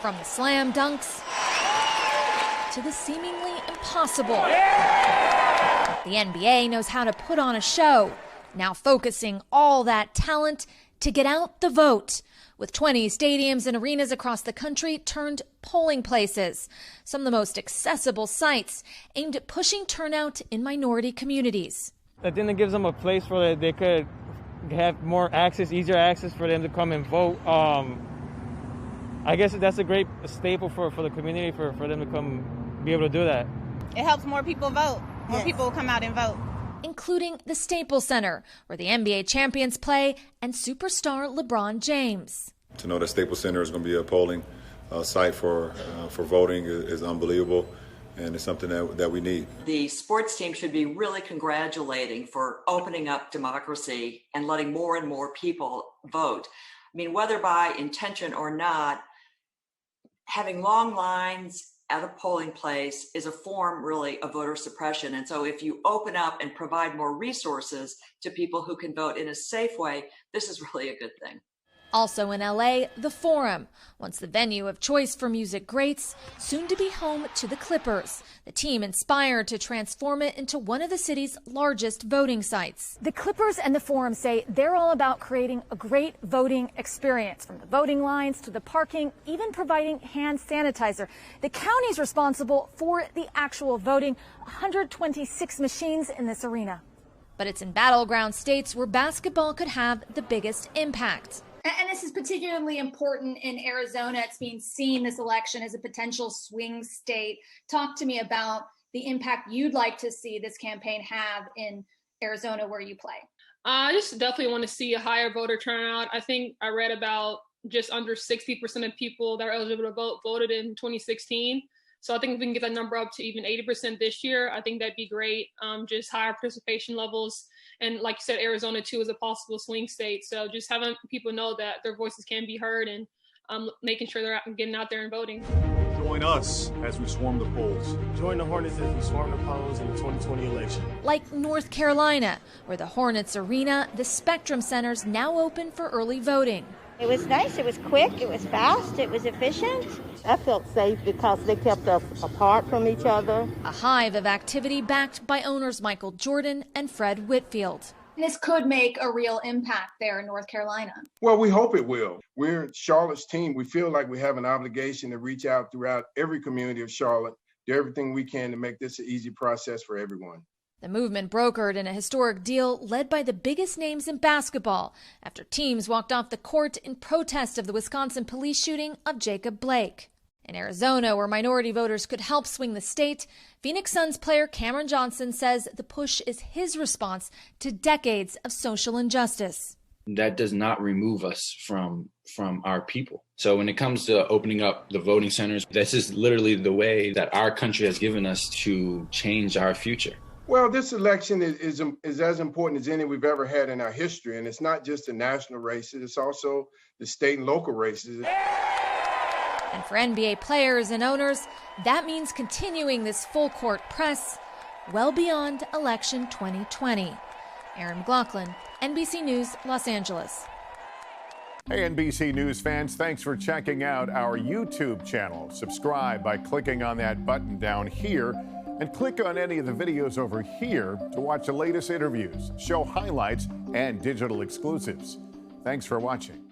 From the slam dunks to the seemingly impossible, the NBA knows how to put on a show, now focusing all that talent to get out the vote, with 20 stadiums and arenas across the country turned polling places, some of the most accessible sites aimed at pushing turnout in minority communities. I think it gives them a place where they could have more access, easier access for them to come and vote. I guess that's a great staple for the community, for them to come be able to do that. It helps more people vote. More people will come out and vote. Including the Staples Center, where the NBA champions play, and superstar LeBron James. To know that Staples Center is going to be a polling site for voting is unbelievable, and it's something that we need. The sports team should be really congratulating for opening up democracy and letting more and more people vote. I mean, whether by intention or not, having long lines at a polling place is a form, really, of voter suppression. And so if you open up and provide more resources to people who can vote in a safe way, this is really a good thing. Also in LA, the Forum, once the venue of choice for music greats, soon to be home to the Clippers, the team inspired to transform it into one of the city's largest voting sites. The Clippers and the Forum say they're all about creating a great voting experience, from the voting lines to the parking, even providing hand sanitizer. The county's responsible for the actual voting, 126 machines in this arena. But it's in battleground states where basketball could have the biggest impact. And this is particularly important in Arizona. It's being seen, this election, as a potential swing state. Talk to me about the impact you'd like to see this campaign have in Arizona, where you play. I just definitely want to see a higher voter turnout. I think I read about just under 60% of people that are eligible to vote voted in 2016. So I think if we can get that number up to even 80% this year, I think that'd be great. Just higher participation levels. And like you said, Arizona, too, is a possible swing state. So just having people know that their voices can be heard, and making sure they're getting out there and voting. Join us as we swarm the polls. Join the Hornets as we swarm the polls in the 2020 election. Like North Carolina, where the Hornets Arena, the Spectrum Center's now open for early voting. It was nice, it was quick, it was fast, it was efficient. I felt safe because they kept us apart from each other. A hive of activity backed by owners Michael Jordan and Fred Whitfield. This could make a real impact there in North Carolina. Well, we hope it will. We're Charlotte's team. We feel like we have an obligation to reach out throughout every community of Charlotte, do everything we can to make this an easy process for everyone. The movement brokered in a historic deal led by the biggest names in basketball after teams walked off the court in protest of the Wisconsin police shooting of Jacob Blake. In Arizona, where minority voters could help swing the state, Phoenix Suns player Cameron Johnson says the push is his response to decades of social injustice. That does not remove us from our people. So when it comes to opening up the voting centers, this is literally the way that our country has given us to change our future. Well, this election is as important as any we've ever had in our history. And it's not just the national races, it's also the state and local races. And for NBA players and owners, that means continuing this full court press well beyond election 2020. Erin McLaughlin, NBC News, Los Angeles. Hey, NBC News fans, thanks for checking out our YouTube channel. Subscribe by clicking on that button down here, and click on any of the videos over here to watch the latest interviews, show highlights, and digital exclusives. Thanks for watching.